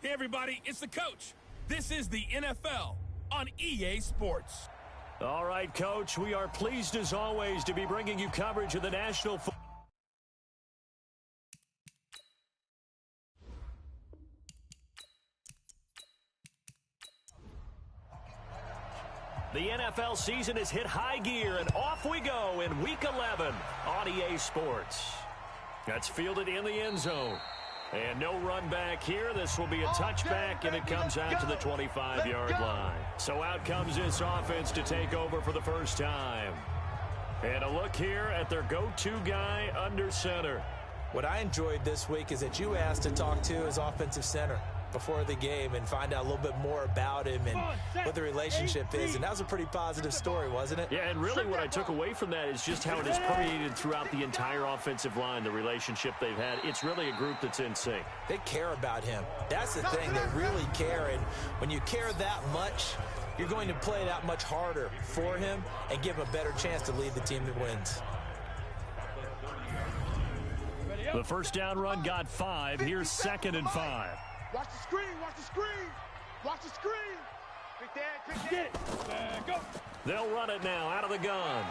Hey, everybody, it's the coach. This is the NFL on EA Sports. All right, Coach, we are pleased as always to be bringing you coverage of the National Football. The NFL season has hit high gear, and off we go in Week 11 on EA Sports. That's fielded in the end zone. And no run back here. This will be a touchback, and it comes out to the 25-yard line. So out comes this offense to take over for the first time. And a look here at their go-to guy under center. What I enjoyed this week is that you asked to talk to his offensive center before the game and find out a little bit more about him and what the relationship is. And that was a pretty positive story, wasn't it? Yeah, and really what I took away from that is just how it has permeated throughout the entire offensive line, the relationship they've had. It's really a group that's in sync. They care about him. That's the thing. They really care. And when you care that much, you're going to play that much harder for him and give him a better chance to lead the team that wins. The first down run got 5. Here's 2nd and 5. Watch the screen, watch the screen, watch the screen. Quick there, go. They'll run it now out of the gun.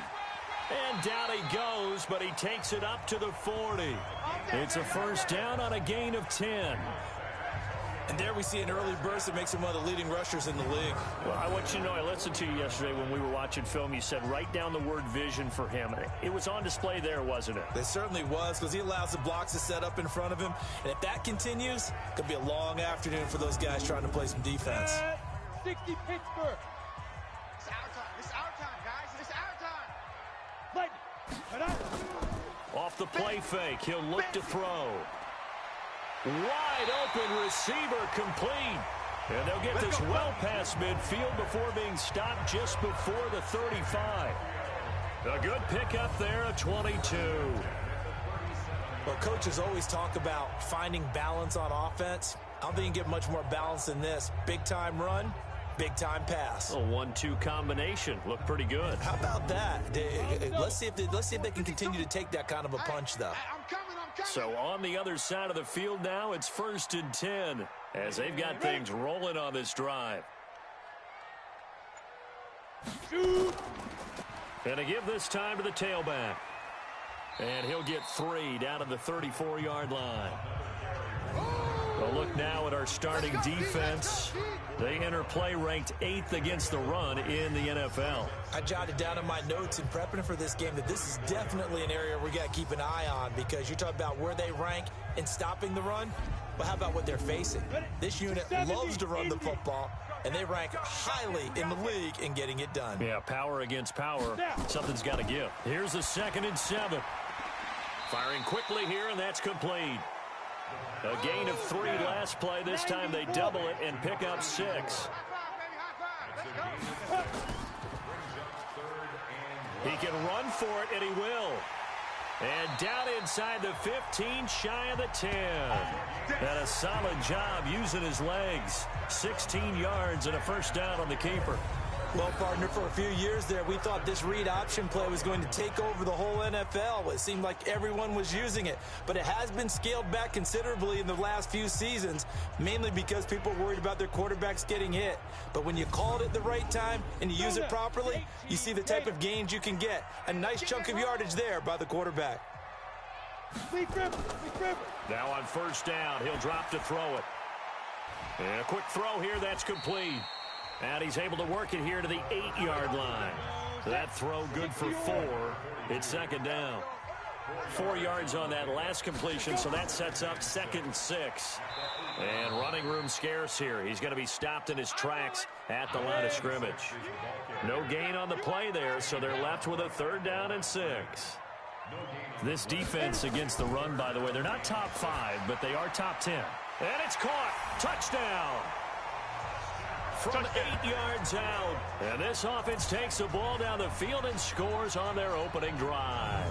And down he goes, but he takes it up to the 40. It's a first down on a gain of 10. And there we see an early burst that makes him one of the leading rushers in the league. Well, I want you to know, I listened to you yesterday when we were watching film. You said write down the word vision for him. It was on display there, wasn't it? It certainly was, because he allows the blocks to set up in front of him. And if that continues, it could be a long afternoon for those guys trying to play some defense. 60 Pittsburgh. It's our time. It's our time, guys. It's our time. Off the play fake, he'll look to throw. Wide open receiver complete. And they'll get this well past midfield before being stopped just before the 35. A good pickup there, a 22. Well, coaches always talk about finding balance on offense. I don't think you can get much more balance than this. Big-time run, big-time pass. A 1-2 combination. Looked pretty good. How about that? Let's see if they can continue to take that kind of a punch, though. I'm coming. So on the other side of the field now, it's 1st and 10 as they've got things rolling on this drive. And to give this time to the tailback. And he'll get 3 down to the 34-yard line. Well, look now at our starting defense. They enter play ranked 8th against the run in the NFL. I jotted down in my notes in prepping for this game that this is definitely an area we got to keep an eye on, because you're talking about where they rank in stopping the run. But how about what they're facing? This unit loves to run the football, and they rank highly in the league in getting it done. Yeah, power against power. Something's got to give. Here's a 2nd and 7. Firing quickly here, and that's complete. A gain of 3 last play. This time they double it and pick up 6. He can run for it, and he will. And down inside the 15, shy of the 10. And a solid job using his legs. 16 yards and a first down on the keeper. Well, partner, for a few years there, we thought this read option play was going to take over the whole NFL. It seemed like everyone was using it, but it has been scaled back considerably in the last few seasons, mainly because people are worried about their quarterbacks getting hit. But when you call it at the right time and you use it properly, you see the type of gains you can get. A nice chunk of yardage there by the quarterback. Now on first down, he'll drop to throw it. And a quick throw here, that's complete. And he's able to work it here to the 8-yard line. That throw good for 4. It's 2nd down. 4 yards on that last completion, so that sets up 2nd and 6. And running room scarce here. He's going to be stopped in his tracks at the line of scrimmage. No gain on the play there, so they're left with a 3rd down and 6. This defense against the run, by the way, they're not top 5, but they are top 10. And it's caught. Touchdown. From 8 yards out. And this offense takes the ball down the field and scores on their opening drive.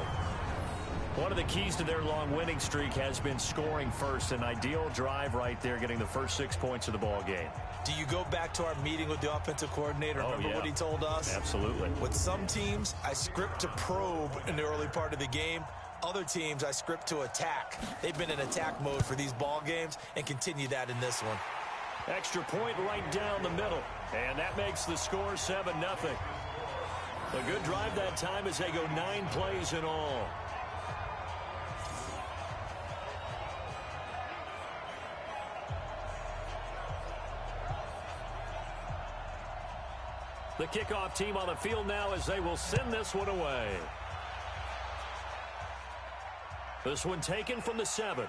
One of the keys to their long winning streak has been scoring first. An ideal drive right there, getting the first 6 points of the ball game. Do you go back to our meeting with the offensive coordinator? Remember what he told us? Absolutely. With some teams, I script to probe in the early part of the game. Other teams, I script to attack. They've been in attack mode for these ball games and continue that in this one. Extra point right down the middle. And that makes the score 7-0. A good drive that time as they go 9 plays in all. The kickoff team on the field now as they will send this one away. This one taken from the 7.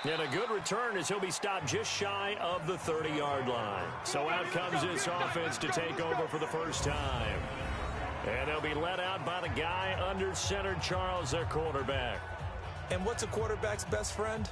And a good return as he'll be stopped just shy of the 30-yard line. So out comes this offense to take over for the first time. And they'll be let out by the guy under center, Charles, their quarterback. And what's a quarterback's best friend?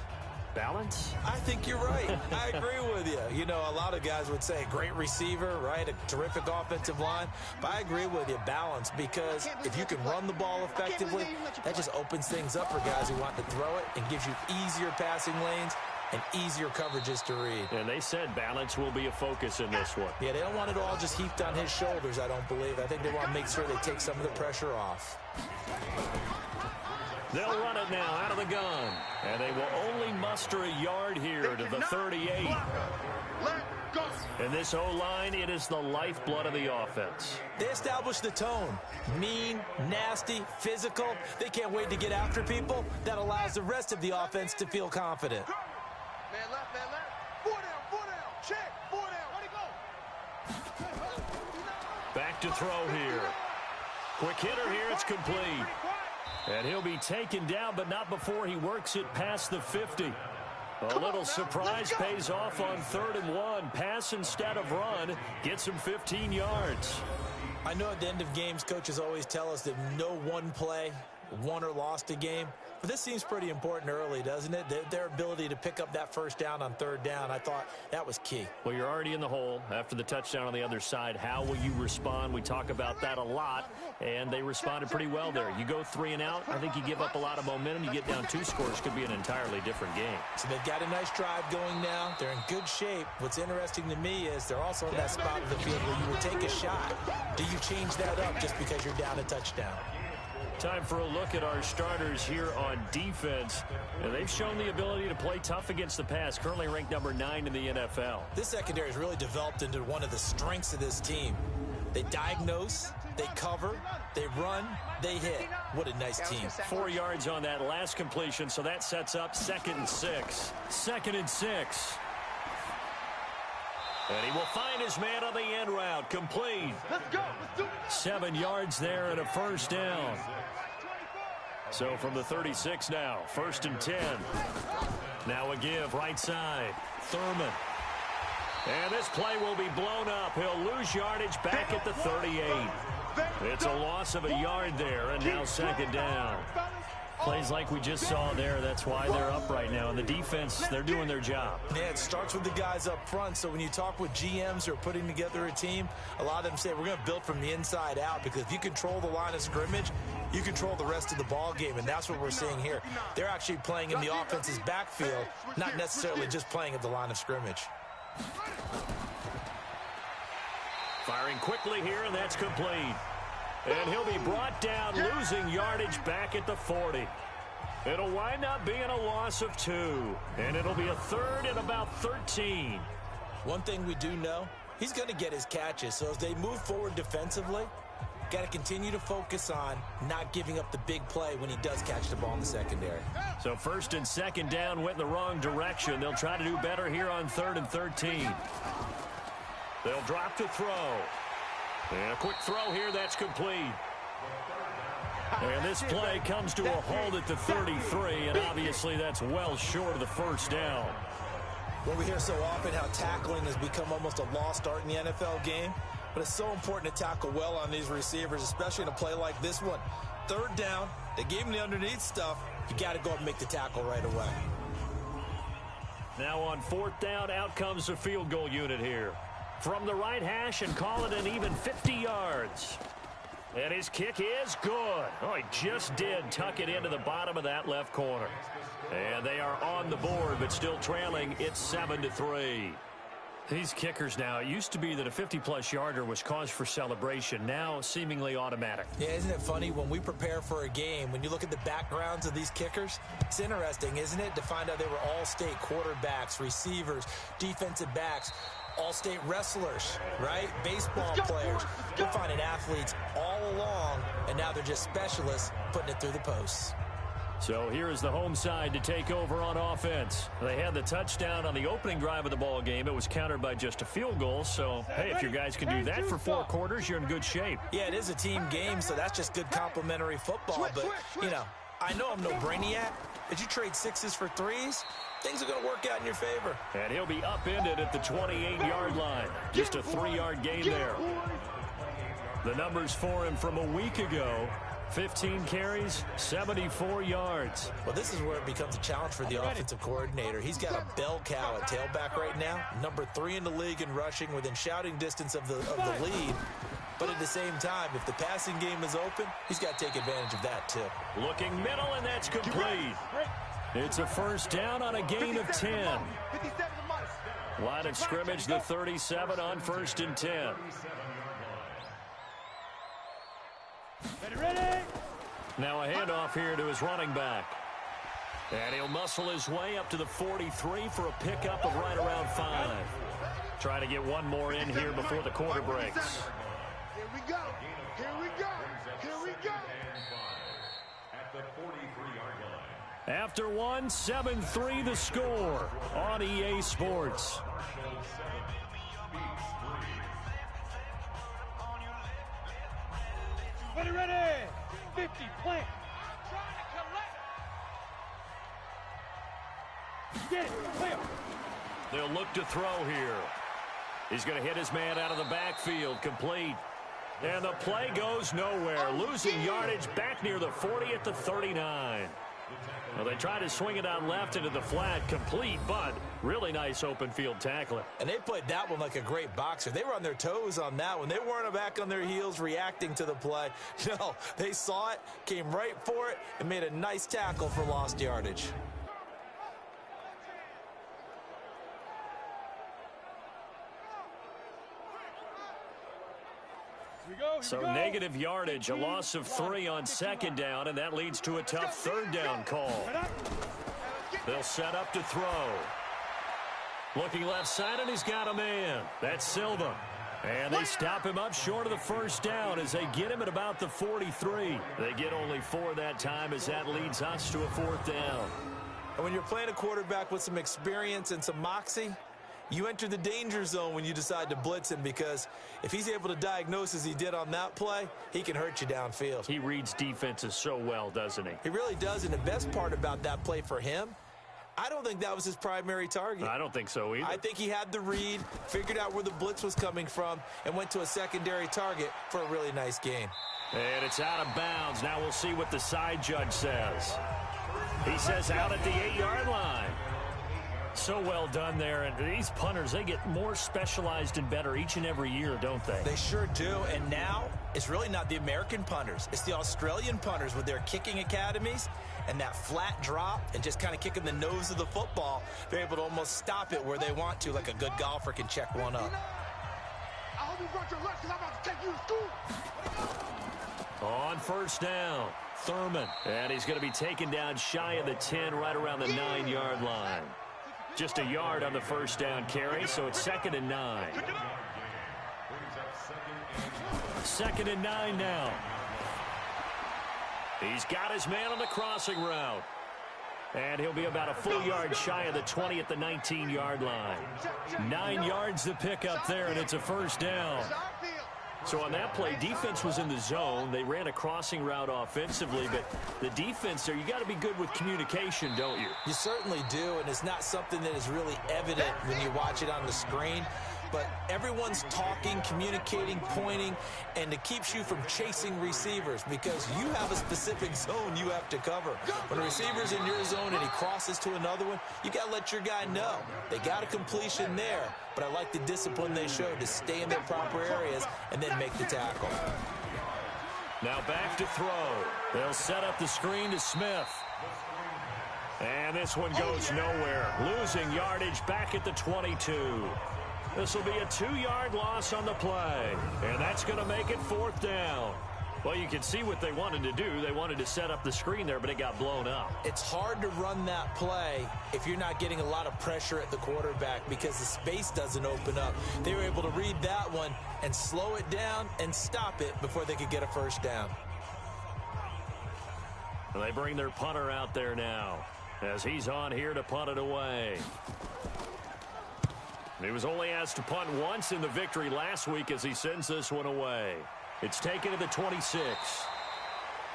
Balance? I think you're right. I agree with you. You know, a lot of guys would say great receiver, right? A terrific offensive line. But I agree with you, balance, because if you can run the ball effectively, that just opens things up for guys who want to throw it and gives you easier passing lanes and easier coverages to read. And they said balance will be a focus in this one. Yeah, they don't want it all just heaped on his shoulders, I don't believe. I think they want to make sure they take some of the pressure off. They'll run it now out of the gun. And they will only muster a yard here to the 38. In this O-line, it is the lifeblood of the offense. They establish the tone. Mean, nasty, physical. They can't wait to get after people. That allows the rest of the offense to feel confident. Man left, man left. 4 down, check, 4 down, where'd he go? Back to throw here. Quick hitter here, it's complete. And he'll be taken down, but not before he works it past the 50. A little surprise pays off on 3rd and 1. Pass instead of run. Gets him 15 yards. I know at the end of games, coaches always tell us that no one play won or lost a game. But this seems pretty important early, doesn't it? Their ability to pick up that first down on 3rd down, I thought that was key. Well, you're already in the hole after the touchdown on the other side. How will you respond? We talk about that a lot, and they responded pretty well there. You go 3 and out, I think you give up a lot of momentum. You get down 2 scores, could be an entirely different game. So they've got a nice drive going now. They're in good shape. What's interesting to me is they're also in that spot of the field where you would take a shot. Do you change that up just because you're down a touchdown? Time for a look at our starters here on defense. And they've shown the ability to play tough against the pass, currently ranked number 9 in the NFL. This secondary has really developed into one of the strengths of this team. They diagnose, they cover, they run, they hit. What a nice team. 4 yards on that last completion, so that sets up 2nd and 6. 2nd and 6. And he will find his man on the end route. Complete. Let's go. Let's do it. 7 yards there and a first down. So from the 36 now, 1st and 10. Now a give right side. Thurman. And this play will be blown up. He'll lose yardage back at the 38. It's a loss of a yard there, and now 2nd down. Plays like we just saw there. That's why they're up right now. And the defense, they're doing their job. Yeah, it starts with the guys up front. So when you talk with GMs who are putting together a team, a lot of them say we're going to build from the inside out, because if you control the line of scrimmage, you control the rest of the ball game, and that's what we're seeing here. They're actually playing in the offense's backfield, not necessarily just playing at the line of scrimmage. Firing quickly here, and that's complete. And he'll be brought down, losing yardage back at the 40. It'll wind up being a loss of 2. And it'll be a 3rd and about 13. One thing we do know, he's going to get his catches. So as they move forward defensively, got to continue to focus on not giving up the big play when he does catch the ball in the secondary. So 1st and 2nd down went in the wrong direction. They'll try to do better here on 3rd and 13. They'll drop to throw. And a quick throw here, that's complete. And this play comes to a halt at the 33, and obviously that's well short of the first down. Well, we hear so often how tackling has become almost a lost art in the NFL game, but it's so important to tackle well on these receivers, especially in a play like this one. 3rd down, they gave him the underneath stuff. You got to go up and make the tackle right away. Now on 4th down, out comes the field goal unit here. From the right hash, and call it an even 50 yards. And his kick is good. Oh, he just did tuck it into the bottom of that left corner. And they are on the board, but still trailing. It's 7-3. These kickers now, it used to be that a 50-plus yarder was cause for celebration. Now, seemingly automatic. Yeah, isn't it funny when we prepare for a game, when you look at the backgrounds of these kickers, it's interesting, isn't it, to find out they were all-state quarterbacks, receivers, defensive backs, all-state wrestlers, right? Baseball players. We're finding athletes all along, and now they're just specialists putting it through the posts. So here is the home side to take over on offense. They had the touchdown on the opening drive of the ball game. It was countered by just a field goal. So, hey, if your guys can do that for 4 quarters, you're in good shape. Yeah, it is a team game, so that's just good complimentary football. But, you know, I know I'm no brainiac, but you trade 6s for 3s, things are going to work out in your favor. And he'll be upended at the 28-yard line. Just a 3-yard gain there. The numbers for him from a week ago: 15 carries, 74 yards. Well, this is where it becomes a challenge for the offensive coordinator. He's got a bell cow at tailback right now, number 3 in the league in rushing, within shouting distance of the lead. But at the same time, if the passing game is open, he's got to take advantage of that too. Looking middle, and that's complete. It's a first down on a gain of 10. Line of scrimmage, the 37 on 1st and 10. Ready? Now a handoff here to his running back. And he'll muscle his way up to the 43 for a pickup of right around 5. Trying to get one more in here before the quarter breaks. Here we go. Here we go. Here we go. At the 43-yard line. After one, 7-3 the score on EA Sports. Ready. 50, plant. Get it, clear. They'll look to throw here. He's going to hit his man out of the backfield, complete. And the play goes nowhere. Losing yardage back near the 40 at the 39. Well, they tried to swing it out left into the flat, complete, but really nice open field tackling. And they played that one like a great boxer. They were on their toes on that one. They weren't back on their heels reacting to the play. No, they saw it, came right for it, and made a nice tackle for lost yardage. So negative yardage, a loss of 3 on 2nd down, and that leads to a tough 3rd down call. They'll set up to throw. Looking left side, and he's got a man. That's Silva. And they stop him up short of the 1st down as they get him at about the 43. They get only 4 that time as that leads us to a 4th down. And when you're playing a quarterback with some experience and some moxie, you enter the danger zone when you decide to blitz him, because if he's able to diagnose as he did on that play, he can hurt you downfield. He reads defenses so well, doesn't he? He really does, and the best part about that play for him, I don't think that was his primary target. I don't think so either. I think he had the read, figured out where the blitz was coming from, and went to a secondary target for a really nice gain. And it's out of bounds. Now we'll see what the side judge says. He says out at the 8-yard line. So well done there, and these punters, they get more specialized and better each and every year, don't they? They sure do, and now it's really not the American punters. It's the Australian punters with their kicking academies and that flat drop and just kind of kicking the nose of the football. They're able to almost stop it where they want to, like a good golfer can check one up. I hope you brought your lunch, because I'm about to take you to school. On 1st down, Thurman, and he's going to be taken down shy of the 10, right around the 9-yard line. Just a yard on the 1st down carry, so it's 2nd and 9. 2nd and 9 now. He's got his man on the crossing route. And he'll be about a full yard shy of the 20 at the 19-yard line. 9 yards to pick up there, and it's a 1st down. So on that play, defense was in the zone. They ran a crossing route offensively, but the defense there, you got to be good with communication, don't you? You certainly do, and it's not something that is really evident when you watch it on the screen. But everyone's talking, communicating, pointing, and it keeps you from chasing receivers because you have a specific zone you have to cover. When a receiver's in your zone and he crosses to another one, you got to let your guy know. They got a completion there, but I like the discipline they showed to stay in their proper areas and then make the tackle. Now back to throw. They'll set up the screen to Smith. And this one goes nowhere. Losing yardage back at the 22. This will be a 2-yard loss on the play, and that's going to make it 4th down. Well, you can see what they wanted to do. They wanted to set up the screen there, but it got blown up. It's hard to run that play if you're not getting a lot of pressure at the quarterback because the space doesn't open up. They were able to read that one and slow it down and stop it before they could get a first down. Well, they bring their punter out there now as he's on here to punt it away. He was only asked to punt once in the victory last week as he sends this one away. It's taken to the 26.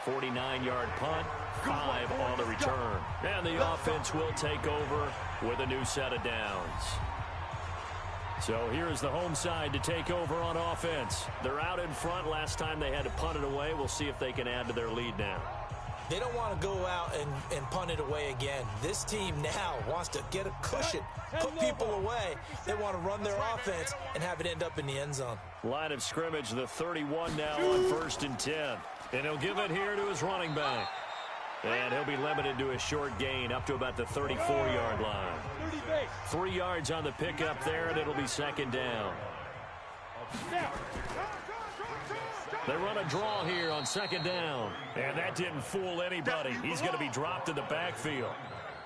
49-yard punt, 5 on the return. And the offense will take over with a new set of downs. So here's the home side to take over on offense. They're out in front. Last time they had to punt it away. We'll see if they can add to their lead now. They don't want to go out and punt it away again. This team now wants to get a cushion, put people away. They want to run their offense and have it end up in the end zone. Line of scrimmage, the 31 now on 1st and 10. And he'll give it here to his running back. And he'll be limited to a short gain up to about the 34-yard line. 3 yards on the pickup there, and it'll be 2nd down. They run a draw here on 2nd down. And that didn't fool anybody. He's going to be dropped in the backfield.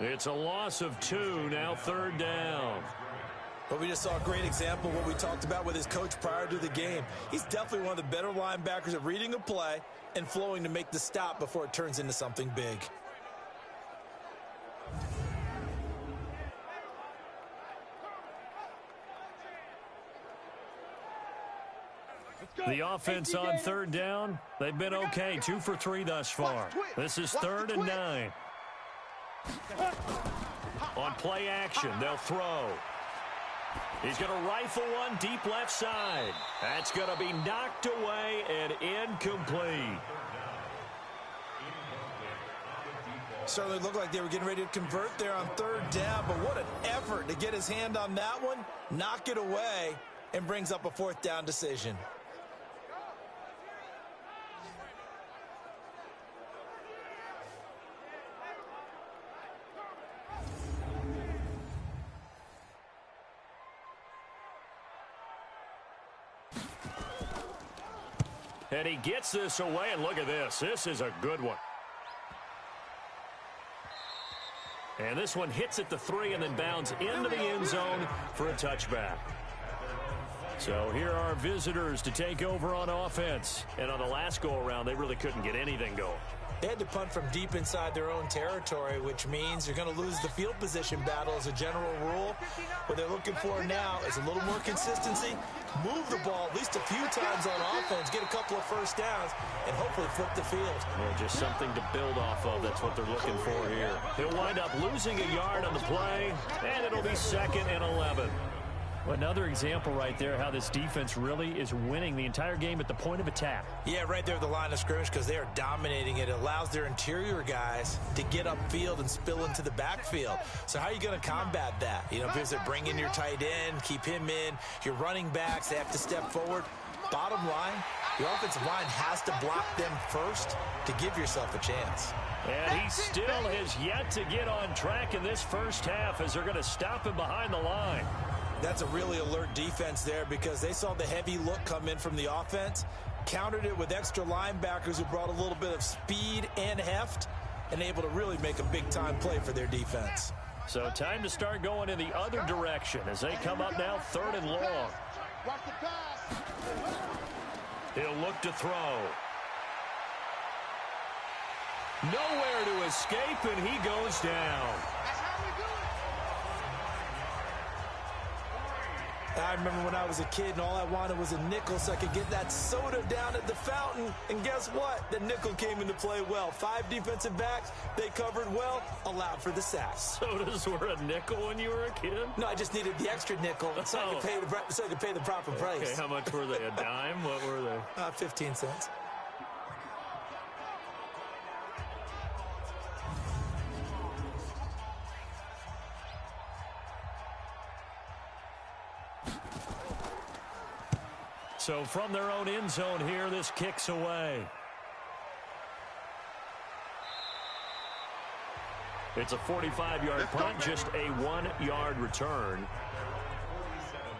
It's a loss of 2, now 3rd down. But we just saw a great example of what we talked about with his coach prior to the game. He's definitely one of the better linebackers at reading a play and flowing to make the stop before it turns into something big. The offense on 3rd down, they've been okay. 2 for 3 thus far. This is 3rd and 9. On play action, they'll throw. He's going to rifle one deep left side. That's going to be knocked away and incomplete. Certainly looked like they were getting ready to convert there on 3rd down, but what an effort to get his hand on that one, knock it away, and brings up a 4th down decision. And he gets this away, and look at this. This is a good one. And this one hits at the 3 and then bounds into the end zone for a touchback. So here are our visitors to take over on offense. And on the last go-around, they really couldn't get anything going. They had to punt from deep inside their own territory, which means you're going to lose the field position battle as a general rule. What they're looking for now is a little more consistency, move the ball at least a few times on offense, get a couple of first downs, and hopefully flip the field. Yeah, just something to build off of. That's what they're looking for here. He'll wind up losing a yard on the play, and it'll be 2nd and 11. Another example right there how this defense really is winning the entire game at the point of attack. Yeah, right there at the line of scrimmage because they are dominating it. It allows their interior guys to get upfield and spill into the backfield. So how are you going to combat that? You know, because they bring in your tight end, keep him in. Your running backs, they have to step forward. Bottom line, your offensive line has to block them first to give yourself a chance. And he still has yet to get on track in this first half as they're going to stop him behind the line. That's a really alert defense there because they saw the heavy look come in from the offense, countered it with extra linebackers who brought a little bit of speed and heft, and able to really make a big-time play for their defense. So time to start going in the other direction as they come up now 3rd and long. He'll look to throw. Nowhere to escape, and he goes down. I remember when I was a kid and all I wanted was a nickel so I could get that soda down at the fountain. And guess what? The nickel came into play well. 5 defensive backs, they covered well, allowed for the sacks. Sodas were a nickel when you were a kid? No, I just needed the extra nickel so I could pay the proper price. Okay, how much were they? A dime? What were they? 15 cents. So from their own end zone here, this kicks away. It's a 45-yard punt, just a 1-yard return.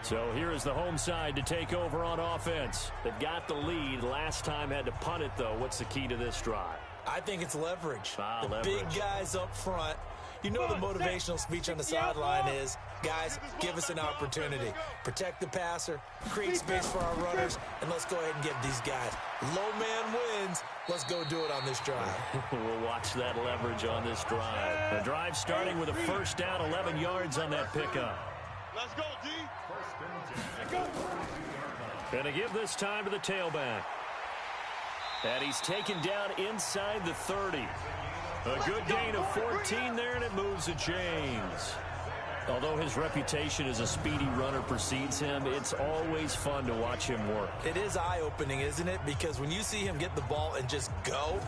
So here is the home side to take over on offense. They've got the lead. Last time had to punt it, though. What's the key to this drive? I think it's leverage. The leverage. Big guys up front. You know the motivational speech on the sideline is, guys, give us an opportunity. Protect the passer, create space for our runners, and let's go ahead and give these guys. Low man wins. Let's go do it on this drive. We'll watch that leverage on this drive. The drive starting with a first down, 11 yards on that pickup. Let's go, D. Going to give this time to the tailback. And he's taken down inside the 30. A good gain of 14 there, and it moves the chains. Although his reputation as a speedy runner precedes him, it's always fun to watch him work. It is eye-opening, isn't it? Because when you see him get the ball and just go,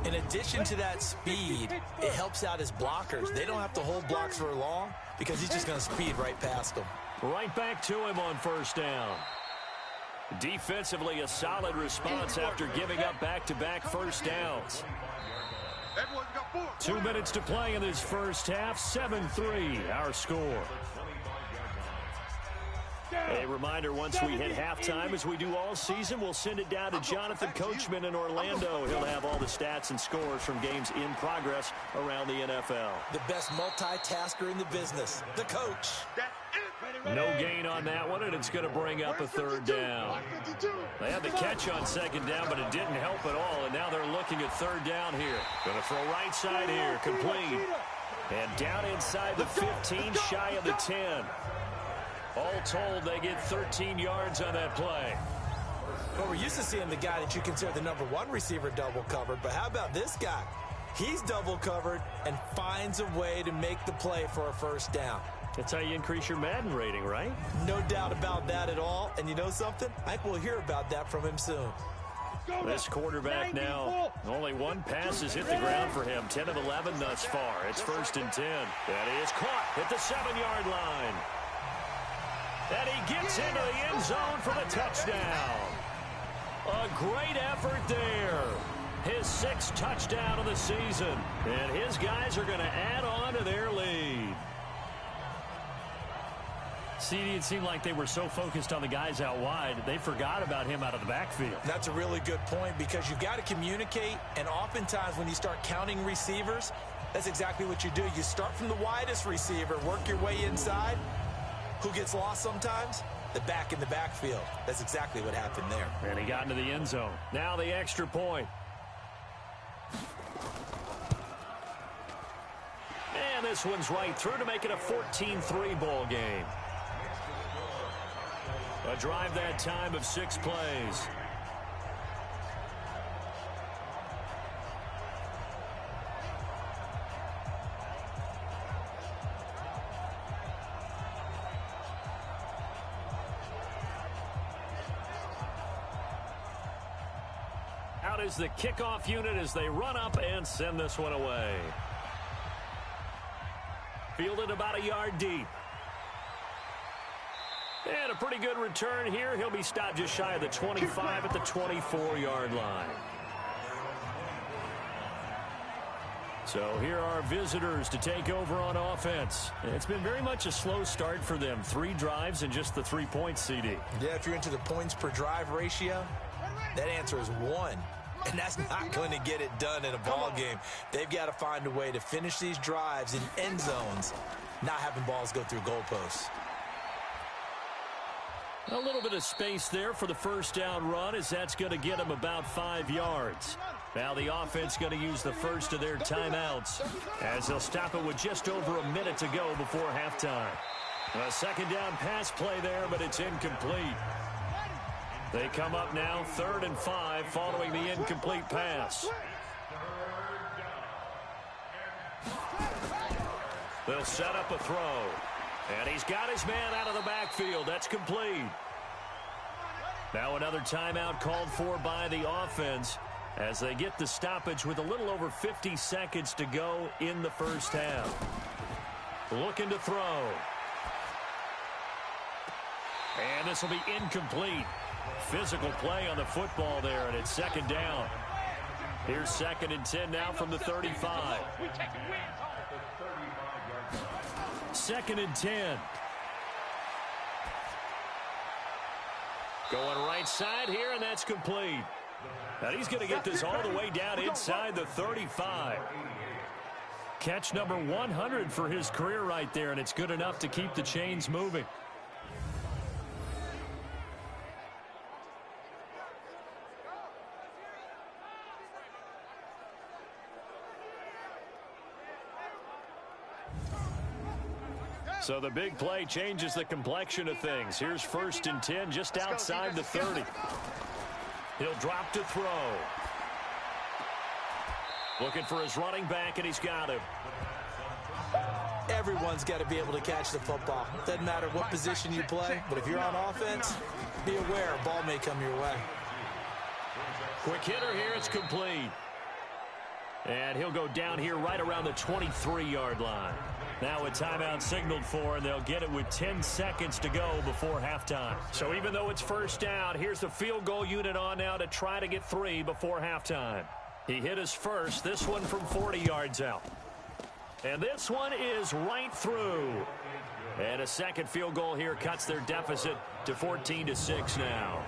in addition to that speed, it helps out his blockers. They don't have to hold blocks for long because he's just going to speed right past them. Right back to him on first down. Defensively, a solid response after giving up back-to-back first downs. 2 minutes to play in this first half. 7-3, our score. A reminder, once we hit halftime, as we do all season, we'll send it down to Jonathan Coachman in Orlando. He'll have all the stats and scores from games in progress around the NFL. The best multitasker in the business, the coach. No gain on that one, and it's going to bring up a third down. They had the catch on second down, but it didn't help at all, and now they're looking at third down here. Going to throw right side here, complete. And down inside the 15, shy of the 10. All told, they get 13 yards on that play. Well, we're used to seeing the guy that you consider the number one receiver double covered, but how about this guy? He's double covered and finds a way to make the play for a first down. That's how you increase your Madden rating, right? No doubt about that at all. And you know something? I think we'll hear about that from him soon. This quarterback now, only one pass has hit the ground for him. 10 of 11 thus far. It's 1st and 10. And he is caught at the 7-yard line. And he gets into the end zone for the touchdown. A great effort there. His 6th touchdown of the season. And his guys are going to add on to their lead. CD, it seemed like they were so focused on the guys out wide, they forgot about him out of the backfield. That's a really good point because you've got to communicate, and oftentimes when you start counting receivers, that's exactly what you do. You start from the widest receiver, work your way inside. Who gets lost sometimes? The back in the backfield. That's exactly what happened there. And he got into the end zone. Now the extra point. And this one's right through to make it a 14-3 ball game. A drive that time of 6 plays. Out is the kickoff unit as they run up and send this one away. Fielded about a yard deep. And a pretty good return here. He'll be stopped just shy of the 25 at the 24-yard line. So here are visitors to take over on offense. It's been very much a slow start for them. 3 drives and just the 3 points, CD. Yeah, if you're into the points per drive ratio, that answer is 1. And that's not going to get it done in a ball game. They've got to find a way to finish these drives in end zones, not having balls go through goalposts. A little bit of space there for the first down run as that's going to get them about 5 yards. Now the offense going to use the first of their timeouts as they'll stop it with just over a minute to go before halftime. A second down pass play there, but it's incomplete. They come up now 3rd and 5 following the incomplete pass. They'll set up a throw. And he's got his man out of the backfield. That's complete. Now another timeout called for by the offense as they get the stoppage with a little over 50 seconds to go in the first half. Looking to throw. And this will be incomplete. Physical play on the football there, and it's 2nd down. Here's 2nd and 10 now from the 35. 2nd and 10. Going right side here, and that's complete. And he's going to get this all the way down inside the 35. Catch number 100 for his career right there, and it's good enough to keep the chains moving. So the big play changes the complexion of things. Here's 1st and 10 just outside the 30. He'll drop to throw. Looking for his running back, and he's got him. Everyone's got to be able to catch the football. Doesn't matter what position you play, but if you're on offense, be aware a ball may come your way. Quick hitter here, it's complete. And he'll go down here right around the 23-yard line. Now a timeout signaled for, and they'll get it with 10 seconds to go before halftime. So even though it's 1st down, here's the field goal unit on now to try to get 3 before halftime. He hit his first, this one from 40 yards out. And this one is right through. And a second field goal here cuts their deficit to 14-6 now.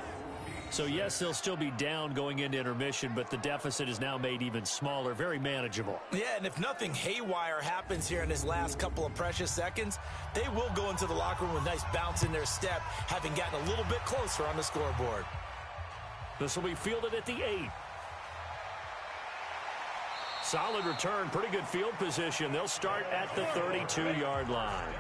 So, yes, they'll still be down going into intermission, but the deficit is now made even smaller, very manageable. Yeah, and if nothing haywire happens here in his last couple of precious seconds, they will go into the locker room with a nice bounce in their step, having gotten a little bit closer on the scoreboard. This will be fielded at the 8. Solid return, pretty good field position. They'll start at the 32-yard line.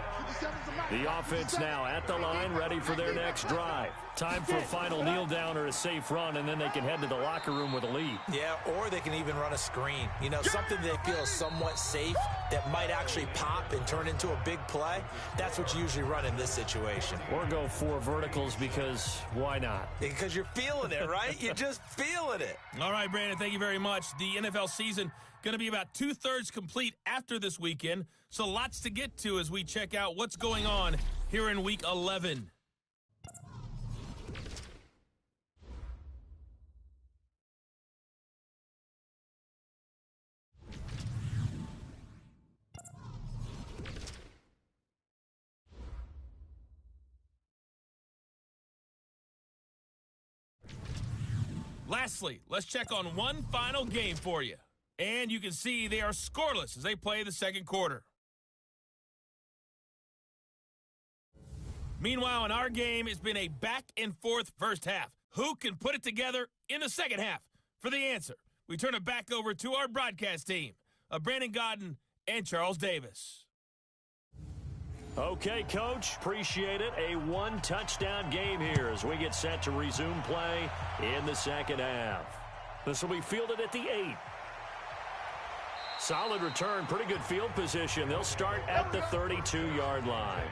The offense now at the line, ready for their next drive. Time for a final kneel down or a safe run, and then they can head to the locker room with a lead. Yeah, or they can even run a screen. You know, something they feel is somewhat safe that might actually pop and turn into a big play. That's what you usually run in this situation. Or go 4 verticals because why not? Because you're feeling it, right? You're just feeling it. All right, Brandon, thank you very much. The NFL season going to be about 2/3 complete after this weekend, so lots to get to as we check out what's going on here in Week 11. Lastly, let's check on one final game for you. And you can see they are scoreless as they play the second quarter. Meanwhile, in our game, it's been a back-and-forth first half. Who can put it together in the second half? For the answer, we turn it back over to our broadcast team of Brandon Godden and Charles Davis. Okay, Coach, appreciate it. A 1-touchdown game here as we get set to resume play in the second half. This will be fielded at the 8. Solid return, pretty good field position. They'll start at the 32-yard line.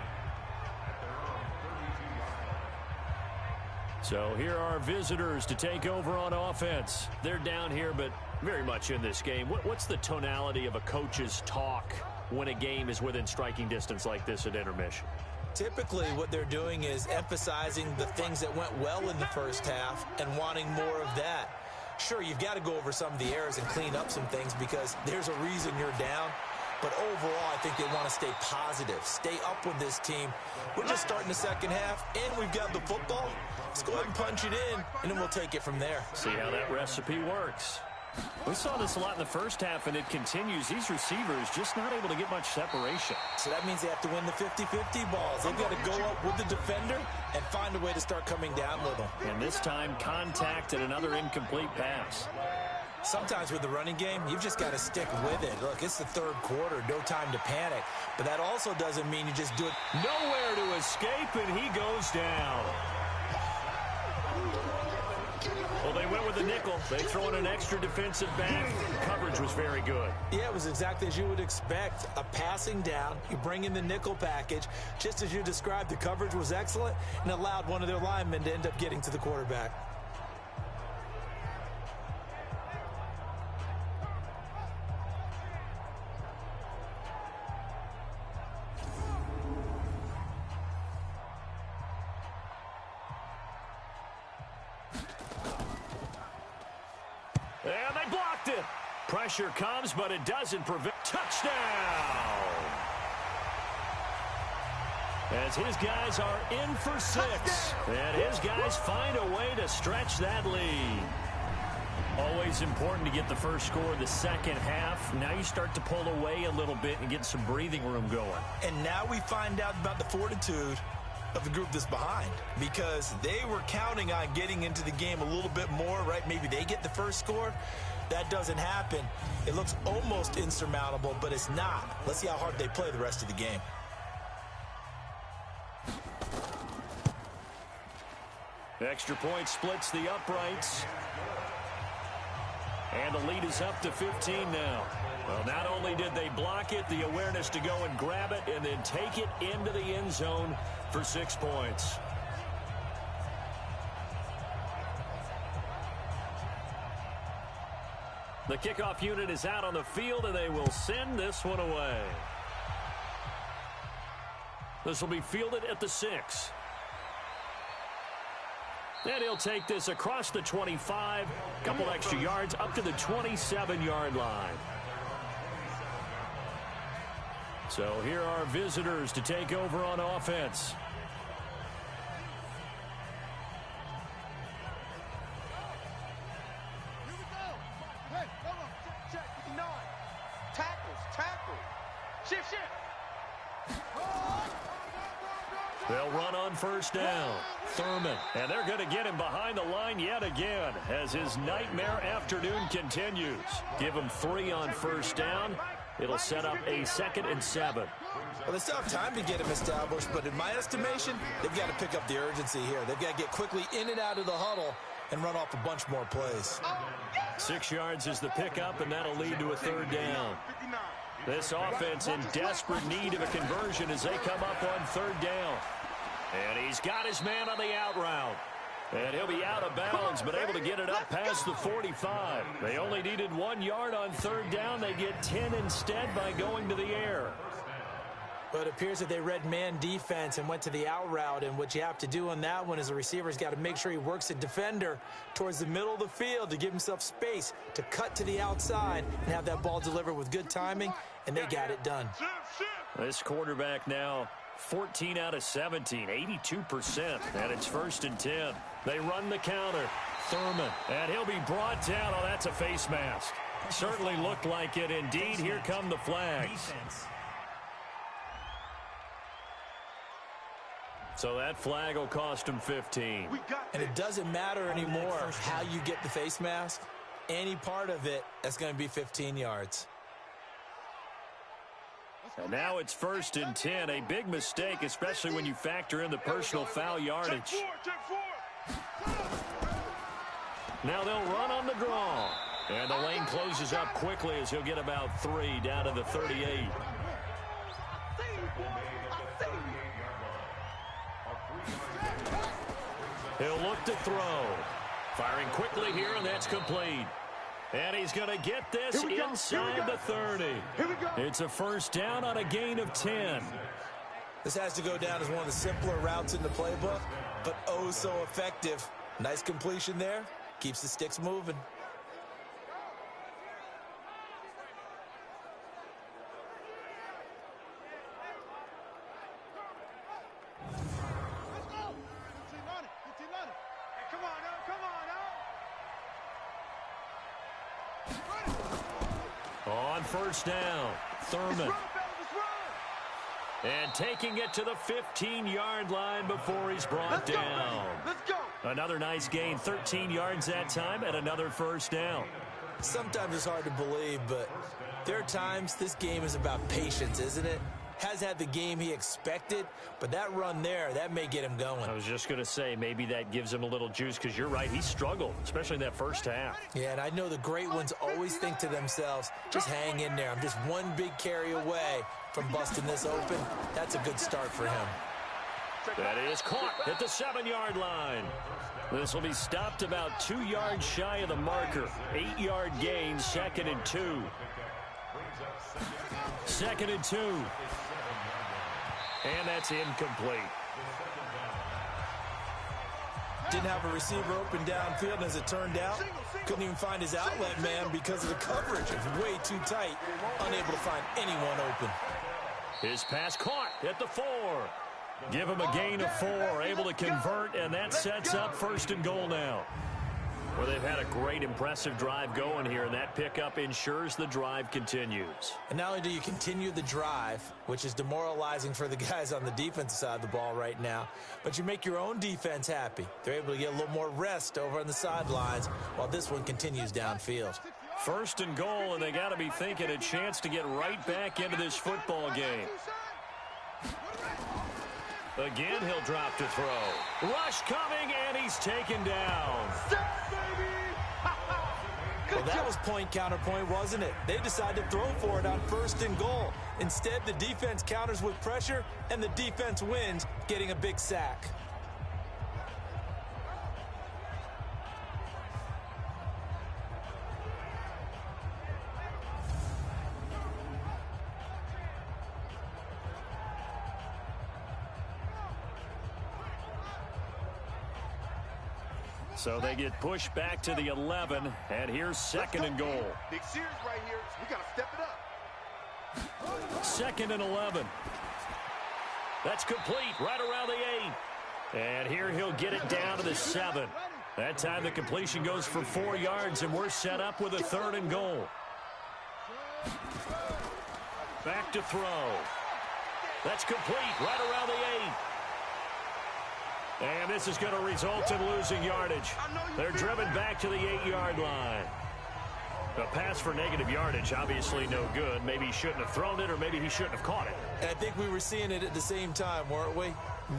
So here are visitors to take over on offense. They're down here, but very much in this game. What's the tonality of a coach's talk when a game is within striking distance like this at intermission? Typically, what they're doing is emphasizing the things that went well in the first half and wanting more of that. Sure, you've got to go over some of the errors and clean up some things because there's a reason you're down. But overall, I think they want to stay positive, stay up with this team. We're just starting the second half, and we've got the football. Let's go ahead and punch it in, and then we'll take it from there. See how that recipe works. We saw this a lot in the first half, and it continues. These receivers just not able to get much separation. So that means they have to win the 50-50 balls. They've got to go up with the defender and find a way to start coming down with them. And this time, contact and another incomplete pass. Sometimes with the running game, you've just got to stick with it. Look, it's the third quarter, no time to panic. But that also doesn't mean you just do it. Nowhere to escape, and he goes down. Well, they went with the nickel. They throw in an extra defensive back. Coverage was very good. Yeah, it was exactly as you would expect. A passing down. You bring in the nickel package. Just as you described, the coverage was excellent and allowed one of their linemen to end up getting to the quarterback. And they blocked it. Pressure comes, but it doesn't prevent. Touchdown! as his guys are in for 6. And his guys find a way to stretch that lead. Always important to get the first score of the second half. Now you start to pull away a little bit and get some breathing room going. And now we find out about the fortitude of the group that's behind, because they were counting on getting into the game a little bit more, right? Maybe they get the first score. That doesn't happen. It looks almost insurmountable, but it's not. Let's see how hard they play the rest of the game. Extra point splits the uprights. And the lead is up to 15 now. Well, not only did they block it, the awareness to go and grab it and then take it into the end zone for 6 points. The kickoff unit is out on the field, and they will send this one away. This will be fielded at the 6. And he'll take this across the 25, a couple extra yards up to the 27-yard line. So here are visitors to take over on offense. Shift. They'll run on first down. Thurman. And they're going to get him behind the line yet again as his nightmare afternoon continues. Give him 3 on first down. It'll set up a 2nd and 7. Well, they still have time to get him established, but in my estimation, they've got to pick up the urgency here. They've got to get quickly in and out of the huddle and run off a bunch more plays. 6 yards is the pickup, and that'll lead to a 3rd down. This offense in desperate need of a conversion as they come up on 3rd down. And he's got his man on the out route. And he'll be out of bounds, but able to get it up past the 45. They only needed 1 yard on 3rd down. They get 10 instead by going to the air. But it appears that they read man defense and went to the out route. And what you have to do on that one is the receiver's got to make sure he works a defender towards the middle of the field to give himself space to cut to the outside and have that ball delivered with good timing, and they got it done. This quarterback now 14 out of 17, 82%, and it's 1st and 10. They run the counter. Thurman, and he'll be brought down. Oh, that's a face mask. Certainly looked like it. Indeed, here come the flags. So that flag will cost him 15. And it doesn't matter anymore how you get the face mask. Any part of it, that's going to be 15 yards. And now it's 1st and 10. A big mistake, especially when you factor in the personal foul yardage. Now they'll run on the draw. And the lane closes up quickly as he'll get about 3 down to the 38. He'll look to throw. Firing quickly here, and that's complete. And he's going to get this inside the 30. It's a 1st down on a gain of 10. This has to go down as one of the simpler routes in the playbook, but oh so effective. Nice completion there. Keeps the sticks moving. On 1st down, Thurman. And taking it to the 15-yard line before he's brought down. Another nice gain, 13 yards that time, and another 1st down. Sometimes it's hard to believe, but there are times this game is about patience, isn't it? Has had the game he expected, but that run there, that may get him going. I was just going to say, maybe that gives him a little juice, because you're right, he struggled, especially in that 1st half. Yeah, and I know the great ones always think to themselves, just hang in there. I'm just one big carry away from busting this open. That's a good start for him. That is caught at the 7-yard line. This will be stopped about 2 yards shy of the marker. 8-yard gain, 2nd and 2. 2nd and 2. And that's incomplete. Didn't have a receiver open downfield, and as it turned out, couldn't even find his outlet man because of the coverage. It was way too tight, unable to find anyone open. His pass caught at the 4. Give him a gain of 4, able to convert, and that sets up 1st and goal now. Well, they've had a great, impressive drive going here, and that pickup ensures the drive continues. And not only do you continue the drive, which is demoralizing for the guys on the defensive side of the ball right now, but you make your own defense happy. They're able to get a little more rest over on the sidelines while this one continues downfield. 1st and goal, and they got to be thinking a chance to get right back into this football game. Again, he'll drop to throw. Rush coming, and he's taken down. Well, that was point counterpoint, wasn't it? They decided to throw for it on 1st and goal. Instead, the defense counters with pressure, and the defense wins, getting a big sack. So they get pushed back to the 11, and here's 2nd and goal. Big series right here. We got to step it up. 2nd and 11. That's complete right around the 8. And here he'll get it down to the 7. That time the completion goes for 4 yards, and we're set up with a 3rd and goal. Back to throw. That's complete right around the 8. And this is going to result in losing yardage. They're driven back to the 8-yard line. A pass for negative yardage, obviously no good. Maybe he shouldn't have thrown it, or maybe he shouldn't have caught it. And I think we were seeing it at the same time, weren't we?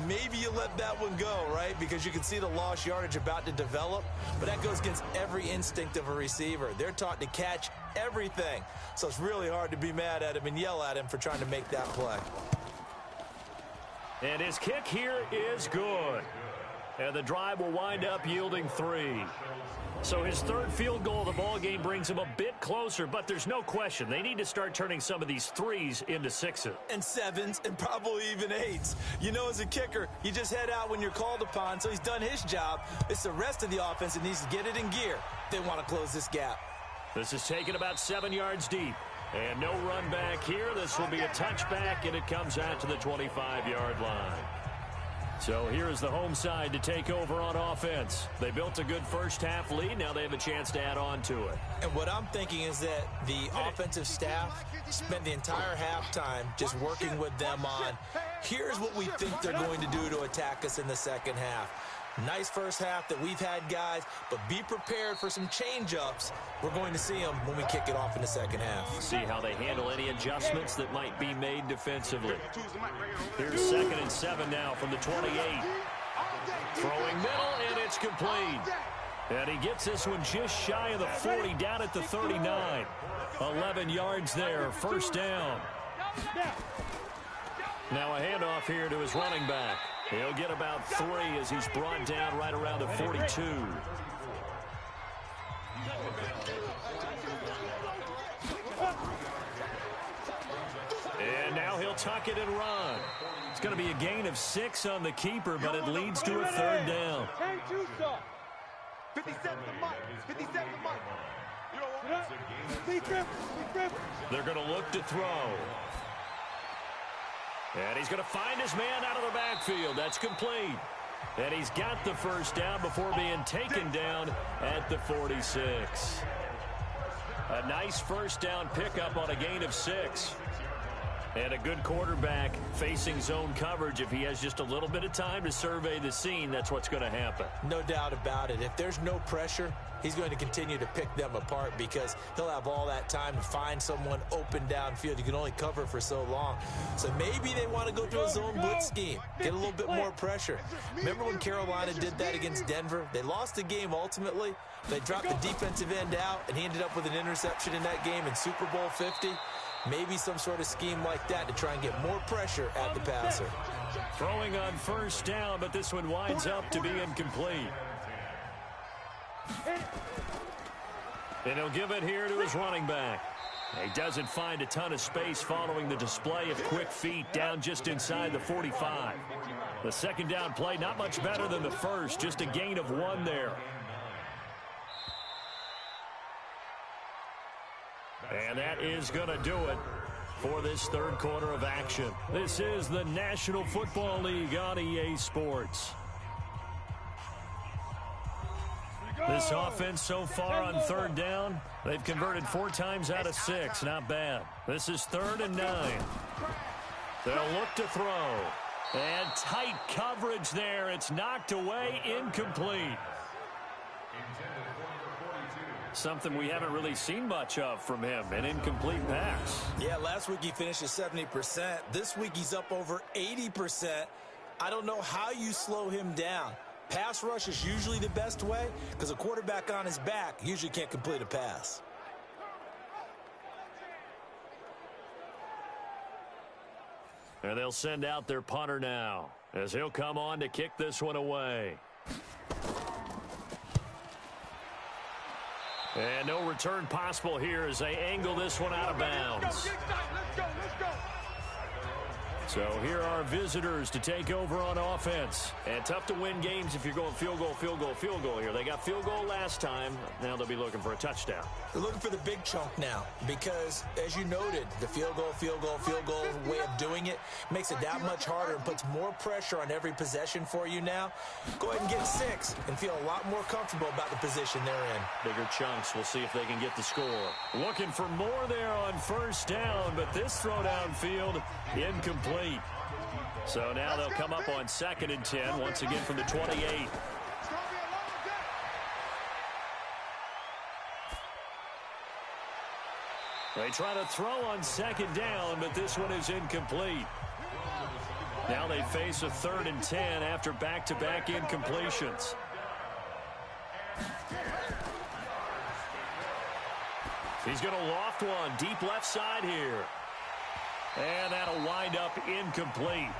Maybe you let that one go, right? Because you can see the lost yardage about to develop. But that goes against every instinct of a receiver. They're taught to catch everything. So it's really hard to be mad at him and yell at him for trying to make that play. And his kick here is good. And the drive will wind up yielding 3. So his 3rd field goal of the ball game brings him a bit closer, but there's no question they need to start turning some of these 3s into 6s. And 7s, and probably even 8s. You know, as a kicker, you just head out when you're called upon, so he's done his job. It's the rest of the offense that needs to get it in gear. They want to close this gap. This is taken about 7 yards deep. And no run back here. This will be a touchback, and it comes out to the 25-yard line. So here is the home side to take over on offense. They built a good first-half lead. Now they have a chance to add on to it. And what I'm thinking is that the offensive staff spent the entire halftime just working with them on, here's what we think they're going to do to attack us in the second half. Nice first half that we've had, guys, but be prepared for some change-ups. We're going to see them when we kick it off in the second half. See how they handle any adjustments that might be made defensively. Here's 2nd and 7 now from the 28. Throwing middle, and it's complete. And he gets this one just shy of the 40, down at the 39. 11 yards there, 1st down. Now a handoff here to his running back. He'll get about 3 as he's brought down right around the 42. And now he'll tuck it and run. It's going to be a gain of 6 on the keeper, but it leads to a 3rd down. 57 to Mike. 57 to Mike. They're going to look to throw. And he's going to find his man out of the backfield. That's complete. And he's got the 1st down before being taken down at the 46. A nice 1st down pickup on a gain of 6. And a good quarterback facing zone coverage. If he has just a little bit of time to survey the scene, that's what's going to happen. No doubt about it. If there's no pressure, he's going to continue to pick them apart because he'll have all that time to find someone open downfield. You can only cover for so long. So maybe they want to go to a zone blitz scheme, get a little bit more pressure. Remember when Carolina did that against Denver? They lost the game ultimately. They dropped the defensive end out, and he ended up with an interception in that game in Super Bowl 50. Maybe some sort of scheme like that to try and get more pressure at the passer. Throwing on 1st down, but this one winds up to be incomplete. And he'll give it here to his running back. He doesn't find a ton of space following the display of quick feet down just inside the 45. The 2nd down play, not much better than the 1st, just a gain of 1 there. And that is going to do it for this third quarter of action. This is the National Football League on EA Sports. This offense so far on third down, they've converted 4 times out of 6. Not bad. This is 3rd and 9. They'll look to throw. And tight coverage there. It's knocked away, incomplete. Something we haven't really seen much of from him, an incomplete pass. Yeah, last week he finished at 70%. This week he's up over 80%. I don't know how you slow him down. Pass rush is usually the best way because a quarterback on his back usually can't complete a pass. And they'll send out their punter now as he'll come on to kick this one away. And no return possible here as they angle this one out of bounds. Let's go. So here are visitors to take over on offense. And tough to win games if you're going field goal here. They got field goal last time. Now they'll be looking for a touchdown. They're looking for the big chunk now because, as you noted, the field goal way of doing it makes it that much harder and puts more pressure on every possession for you now. Go ahead and get 6 and feel a lot more comfortable about the position they're in. Bigger chunks. We'll see if they can get the score. Looking for more there on first down, but this throw downfield incomplete. So now they'll come up on 2nd and 10 once again from the 28. They try to throw on 2nd down, but this one is incomplete. Now they face a 3rd and 10 after back-to-back incompletions. He's going to loft one deep left side here. And that'll wind up incomplete.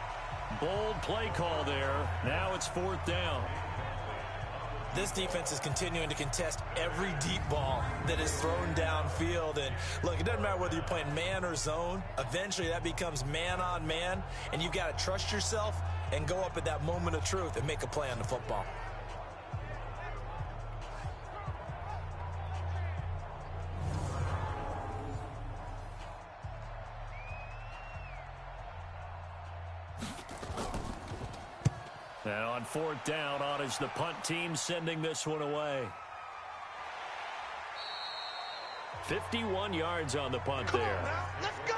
Bold play call there. Now it's 4th down. This defense is continuing to contest every deep ball that is thrown downfield. And look, it doesn't matter whether you're playing man or zone. Eventually that becomes man on man. And you've got to trust yourself and go up at that moment of truth and make a play on the football. And on 4th down, on is the punt team sending this one away. 51 yards on the punt there. Let's go.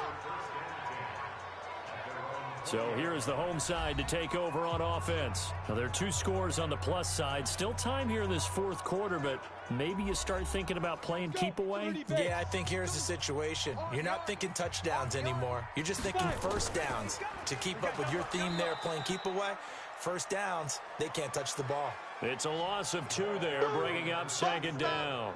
So here is the home side to take over on offense. Now there are 2 scores on the plus side. Still time here in this 4th quarter, but maybe you start thinking about playing keep away. Yeah, I think here's the situation. You're not thinking touchdowns anymore. You're just thinking first downs. To keep up with your theme there, playing keep away, first downs, they can't touch the ball. It's a loss of 2 there, bringing up 2nd down.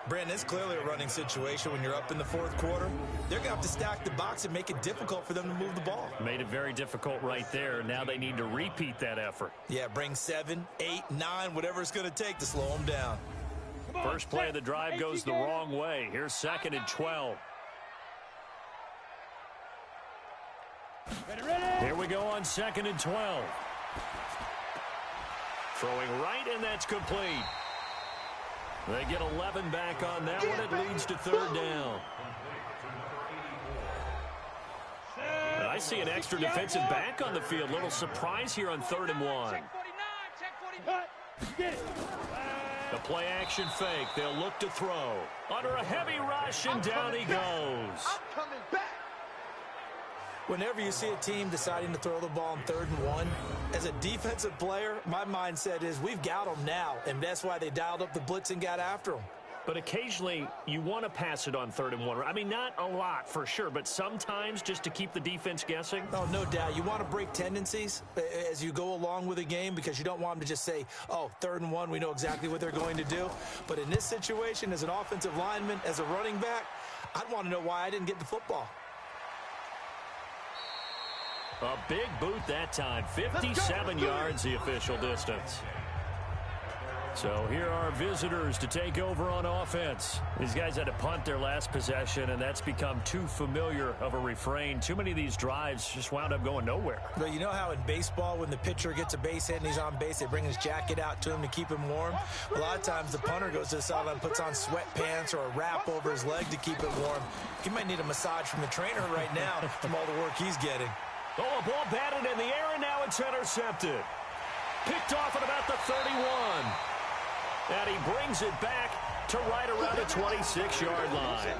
Brandon, it's clearly a running situation when you're up in the 4th quarter. They're going to have to stack the box and make it difficult for them to move the ball. Made it very difficult right there. Now they need to repeat that effort. Yeah, bring 7, 8, 9, whatever it's going to take to slow them down. First play of the drive goes the wrong way. Here's 2nd and 12. Here we go on 2nd and 12. Throwing right, and that's complete. They get 11 back on that one. It leads to 3rd down. And I see an extra defensive back on the field. Little surprise here on 3rd and 1. The play action fake. They'll look to throw. Under a heavy rush, and down he goes. I'm coming back. Whenever you see a team deciding to throw the ball on 3rd and 1, as a defensive player, my mindset is we've got them now, and that's why they dialed up the blitz and got after them. But occasionally, you want to pass it on 3rd and 1. I mean, not a lot for sure, but sometimes just to keep the defense guessing. Oh, no doubt. You want to break tendencies as you go along with a game because you don't want them to just say, oh, 3rd and 1, we know exactly what they're going to do. But in this situation, as an offensive lineman, as a running back, I'd want to know why I didn't get the football. A big boot that time. 57 yards the official distance. So here are visitors to take over on offense. These guys had to punt their last possession, and that's become too familiar of a refrain. Too many of these drives just wound up going nowhere. But you know how in baseball, when the pitcher gets a base hit and he's on base, they bring his jacket out to him to keep him warm? A lot of times the punter goes to the sideline, puts on sweatpants or a wrap over his leg to keep it warm. He might need a massage from the trainer right now from all the work he's getting. Oh, a ball batted in the air, and now it's intercepted. Picked off at about the 31. And he brings it back to right around the 26-yard line.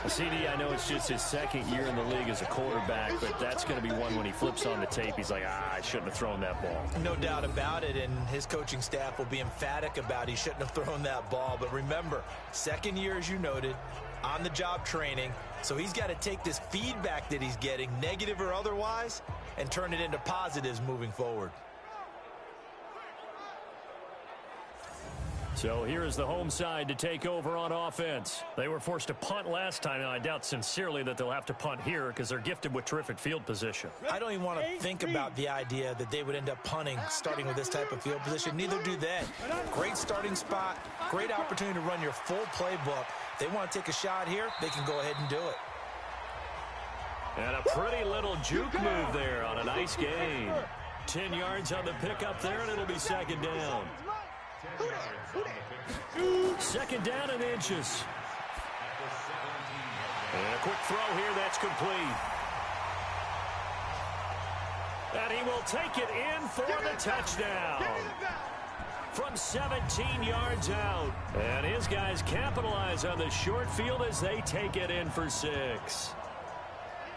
CD, I know it's just his second year in the league as a quarterback, but that's going to be one when he flips on the tape. He's like, I shouldn't have thrown that ball. No doubt about it, and his coaching staff will be emphatic about he shouldn't have thrown that ball. But remember, second year, as you noted, on-the-job training, so he's got to take this feedback that he's getting, negative or otherwise, and turn it into positives moving forward. So here is the home side to take over on offense. They were forced to punt last time. Now, I doubt sincerely that they'll have to punt here because they're gifted with terrific field position. I don't even want to think about the idea that they would end up punting starting with this type of field position. Neither do they. Great starting spot, great opportunity to run your full playbook. They want to take a shot here, they can go ahead and do it. And a pretty little juke move there on a nice gain. 10 yards on the pickup there, and it'll be second down. Second down and inches. And a quick throw here, that's complete. And he will take it in for the touchdown. From 17 yards out. And his guys capitalize on the short field as they take it in for 6.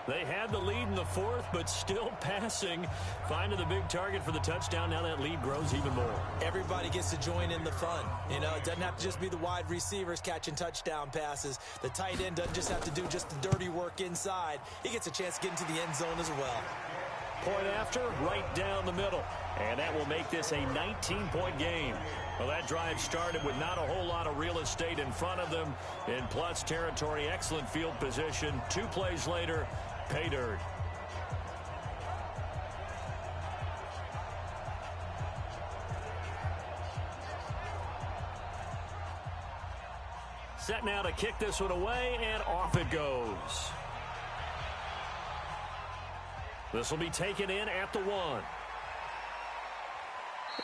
They had the lead in the fourth, but still passing. Finding the big target for the touchdown. Now that lead grows even more. Everybody gets to join in the fun. You know, it doesn't have to just be the wide receivers catching touchdown passes. The tight end doesn't just have to do just the dirty work inside. He gets a chance to get into the end zone as well. Point after, right down the middle. And that will make this a 19-point game. Well, that drive started with not a whole lot of real estate in front of them. In plus territory, excellent field position. 2 plays later, pay dirt. Set now to kick this one away, and off it goes. This will be taken in at the 1.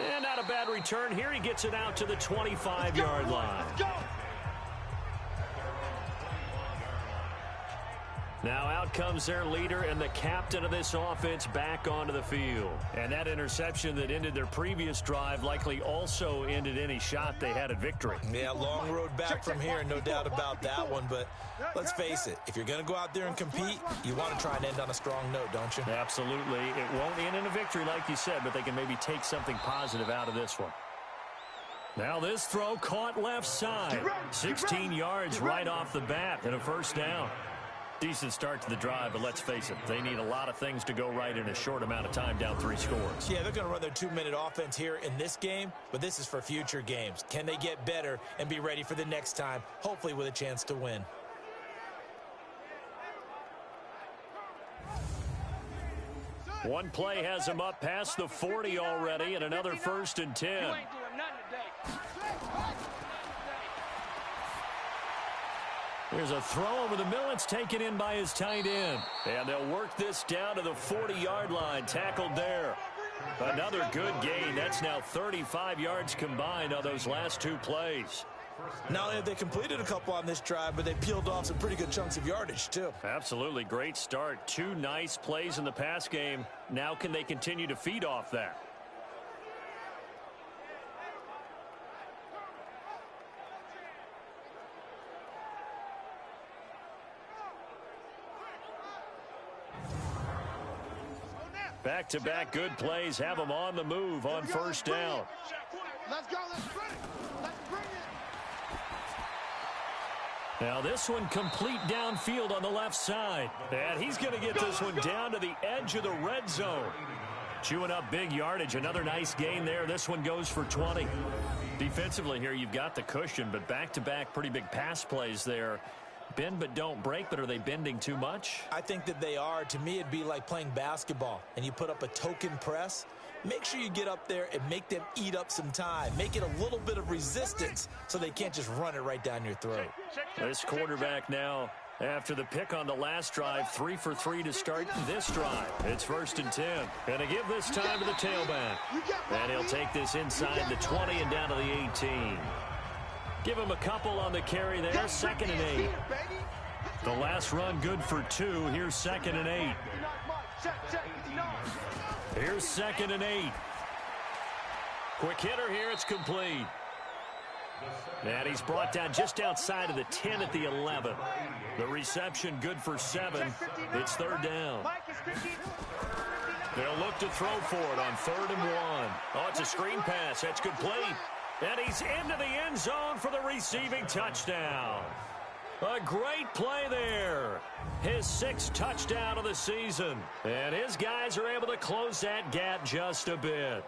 And not a bad return here. He gets it out to the 25-yard line. Now out comes their leader and the captain of this offense back onto the field. And that interception that ended their previous drive likely also ended any shot they had at victory. Yeah, long road back from here, no doubt about that one. But let's face it, if you're going to go out there and compete, you want to try and end on a strong note, don't you? Absolutely. It won't end in a victory like you said, but they can maybe take something positive out of this one. Now this throw caught left side. 16 yards right off the bat and a first down. Decent start to the drive, but let's face it, they need a lot of things to go right in a short amount of time, down 3 scores. Yeah, they're going to run their 2-minute offense here in this game, but this is for future games. Can they get better and be ready for the next time, hopefully with a chance to win? One play has them up past the 40 already, and another 1st and 10. There's a throw over the middle. It's taken in by his tight end. And they'll work this down to the 40-yard line. Tackled there. Another good gain. That's now 35 yards combined on those last 2 plays. Not only have they completed a couple on this drive, but they peeled off some pretty good chunks of yardage, too. Absolutely. Great start. 2 nice plays in the pass game. Now can they continue to feed off that? Back-to-back good plays have them on the move on first down. Let's go. Let's bring it. Let's bring it. Now this one complete downfield on the left side. And he's going to get this one down to the edge of the red zone. Chewing up big yardage. Another nice gain there. This one goes for 20. Defensively here, you've got the cushion, but back-to-back pretty big pass plays there. Bend but don't break, but are they bending too much? I think that they are. To me, it'd be like playing basketball, and you put up a token press. make sure you get up there and make them eat up some time. Make it a little bit of resistance so they can't just run it right down your throat. This quarterback now, after the pick on the last drive, 3 for 3 to start this drive. It's 1st and 10. And to give this time to the tailback. And he'll take this inside the 20 and down to the 18. Give him a couple on the carry there. 2nd and 8. The last run good for 2. Here's 2nd and 8. Here's 2nd and 8. Quick hitter here. It's complete. And he's brought down just outside of the 10 at the 11. The reception good for 7. It's 3rd down. They'll look to throw for it on 3rd and 1. Oh, it's a screen pass. That's complete. And he's into the end zone for the receiving touchdown. A great play there. His 6th touchdown of the season. And his guys are able to close that gap just a bit.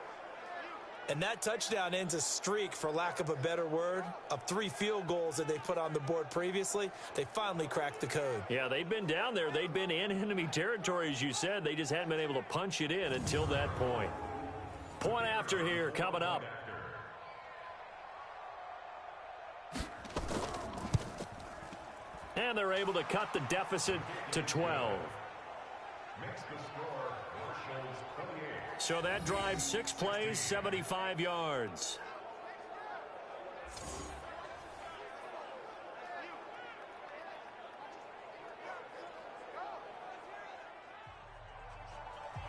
And that touchdown ends a streak, for lack of a better word, of 3 field goals that they put on the board previously. They finally cracked the code. Yeah, they'd been down there. They'd been in enemy territory, as you said. They just hadn't been able to punch it in until that point. Point after here coming up. And they're able to cut the deficit to 12. So that drive, 6 plays, 75 yards.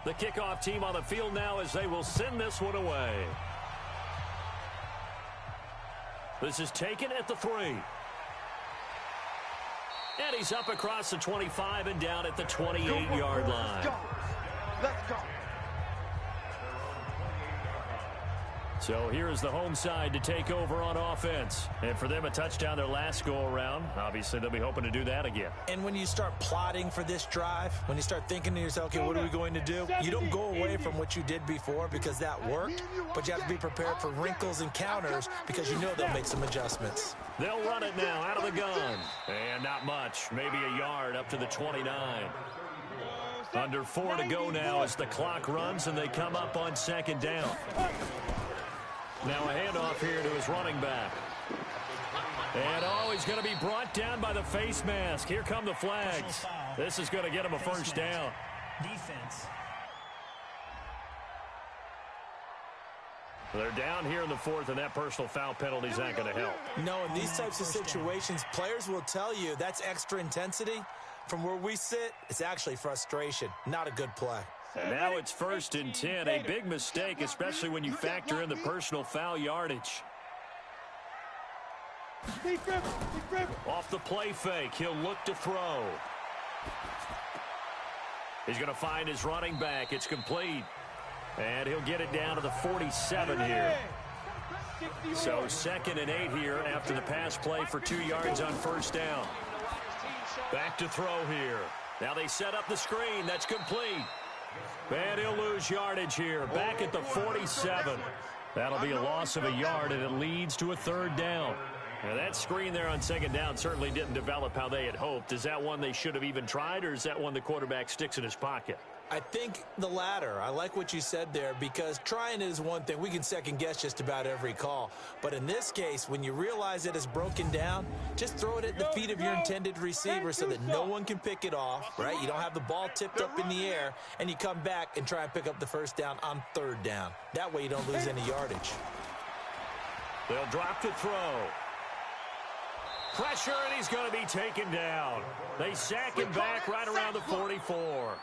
The kickoff team on the field now as they will send this one away. This is taken at the 3. And he's up across the 25 and down at the 28-yard line. Let's go. So here is the home side to take over on offense. And for them, a touchdown their last go-around. Obviously, they'll be hoping to do that again. And when you start plotting for this drive, when you start thinking to yourself, okay, what are we going to do? You don't go away from what you did before because that worked, but you have to be prepared for wrinkles and counters because you know they'll make some adjustments. They'll run it now out of the gun. And not much, maybe a yard up to the 29. Under 4 to go now as the clock runs and they come up on 2nd down. Now a handoff here to his running back. And he's going to be brought down by the face mask. Here come the flags. This is going to get him a 1st down. Defense. They're down here in the 4th, and that personal foul penalty is not going to help. No, in these types of situations, players will tell you that's extra intensity. From where we sit, it's actually frustration. Not a good play. And now it's 1st and 10. A big mistake, especially when you factor in the personal foul yardage. Off the play fake, he'll look to throw. He's going to find his running back. It's complete. And he'll get it down to the 47 here. So 2nd and 8 here after the pass play for 2 yards on 1st down. Back to throw here. Now they set up the screen. That's complete. And he'll lose yardage here. Back at the 47. That'll be a loss of a yard, and it leads to a 3rd down. Now that screen there on 2nd down certainly didn't develop how they had hoped. Is that one they should have even tried, or is that one the quarterback sticks in his pocket? I think the latter. I like what you said there, because trying it is one thing. We can second guess just about every call. But in this case, when you realize it is broken down, just throw it at the feet of your intended receiver so that no one can pick it off, right? You don't have the ball tipped up in the air, and you come back and try and pick up the 1st down on 3rd down. That way you don't lose any yardage. They'll drop to throw. Pressure, and he's going to be taken down. They sack him back right around the 44.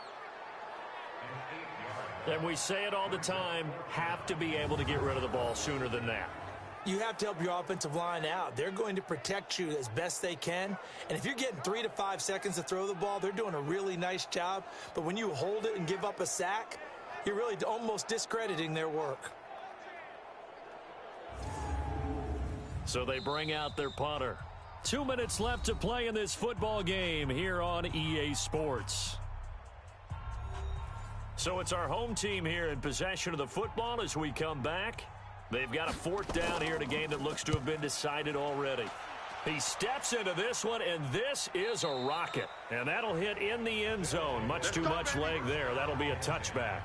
And we say it all the time, have to be able to get rid of the ball sooner than that. You have to help your offensive line out. They're going to protect you as best they can. And if you're getting 3 to 5 seconds to throw the ball, they're doing a really nice job. But when you hold it and give up a sack, you're really almost discrediting their work. So they bring out their punter. 2 minutes left to play in this football game here on EA Sports. So it's our home team here in possession of the football as we come back. They've got a 4th down here in a game that looks to have been decided already. He steps into this one, and this is a rocket. And that'll hit in the end zone. Much too much leg there. That'll be a touchback.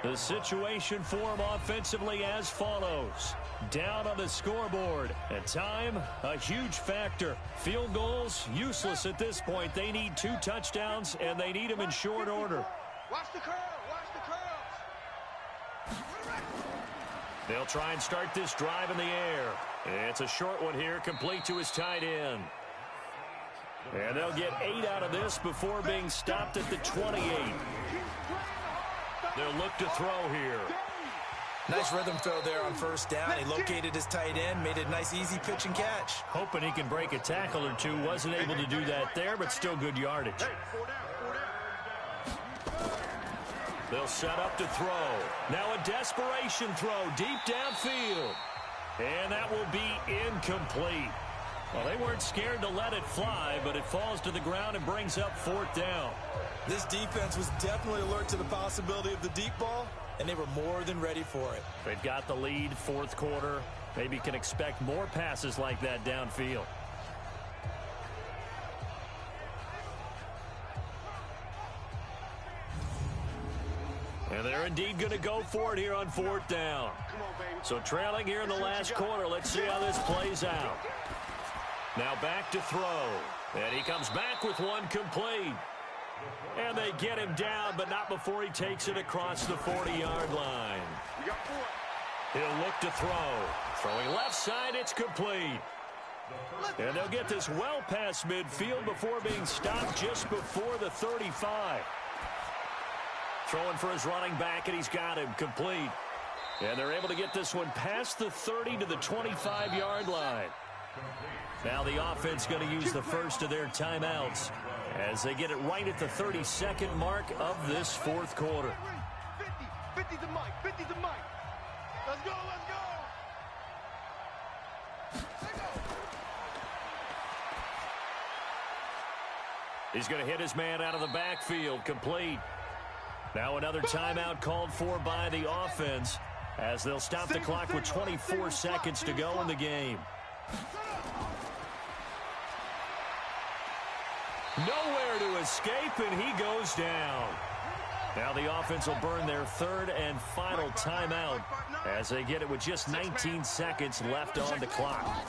The situation for him offensively as follows. Down on the scoreboard. At time, a huge factor. Field goals, useless at this point. They need 2 touchdowns, and they need them in short order. Watch the curl. Watch the curls. They'll try and start this drive in the air. It's a short one here, complete to his tight end. And they'll get 8 out of this before being stopped at the 28. They'll look to throw here. Nice rhythm throw there on first down. He located his tight end, made it a nice, easy pitch and catch. Hoping he can break a tackle or two. Wasn't able to do that there, but still good yardage. They'll set up to throw. Now a desperation throw deep downfield. And that will be incomplete. Well, they weren't scared to let it fly, but it falls to the ground and brings up 4th down. This defense was definitely alert to the possibility of the deep ball, and they were more than ready for it. They've got the lead, 4th quarter. Maybe can expect more passes like that downfield. And they're indeed going to go for it here on 4th down. So trailing here in the last quarter. Let's see how this plays out. Now back to throw. And he comes back with one complete. And they get him down, but not before he takes it across the 40-yard line. He'll look to throw. Throwing left side, it's complete. And they'll get this well past midfield before being stopped just before the 35. Throwing for his running back, and he's got him complete. And they're able to get this one past the 30 to the 25-yard line. Now the offense going to use the first of their timeouts as they get it right at the 32nd mark of this 4th quarter. 50 to Mike. 50 to Mike. Let's go. Let's go. He's going to hit his man out of the backfield, complete. Now another timeout called for by the offense as they'll stop the clock with 24 seconds to go in the game. Nowhere to escape, and he goes down. Now the offense will burn their 3rd and final timeout as they get it with just 19 seconds left on the clock.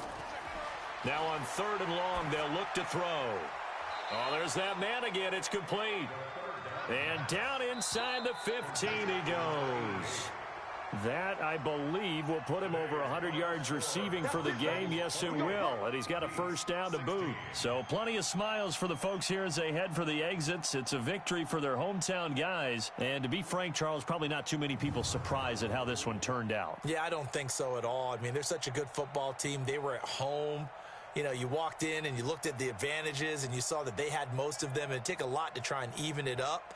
Now on 3rd and long, they'll look to throw. Oh, there's that man again. It's complete. And down inside the 15 he goes. That, I believe, will put him over 100 yards receiving for the game. Yes, it will. And he's got a first down to boot. So plenty of smiles for the folks here as they head for the exits. It's a victory for their hometown guys. And to be frank, Charles, probably not too many people surprised at how this one turned out. Yeah, I don't think so at all. I mean, they're such a good football team. They were at home. You know, you walked in and you looked at the advantages and you saw that they had most of them. And it'd take a lot to try and even it up.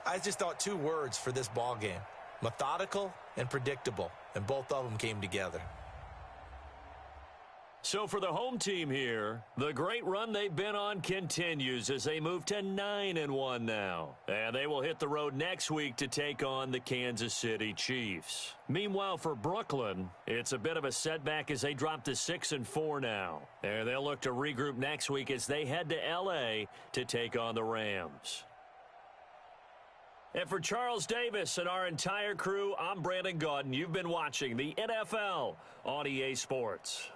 I just thought 2 words for this ball game: methodical and predictable, and both of them came together. So for the home team here, the great run they've been on continues as they move to 9-1 now. And they will hit the road next week to take on the Kansas City Chiefs. Meanwhile, for Brooklyn, it's a bit of a setback as they drop to 6-4 now. And they'll look to regroup next week as they head to L.A. to take on the Rams. And for Charles Davis and our entire crew, I'm Brandon Gaudin. You've been watching the NFL on EA Sports.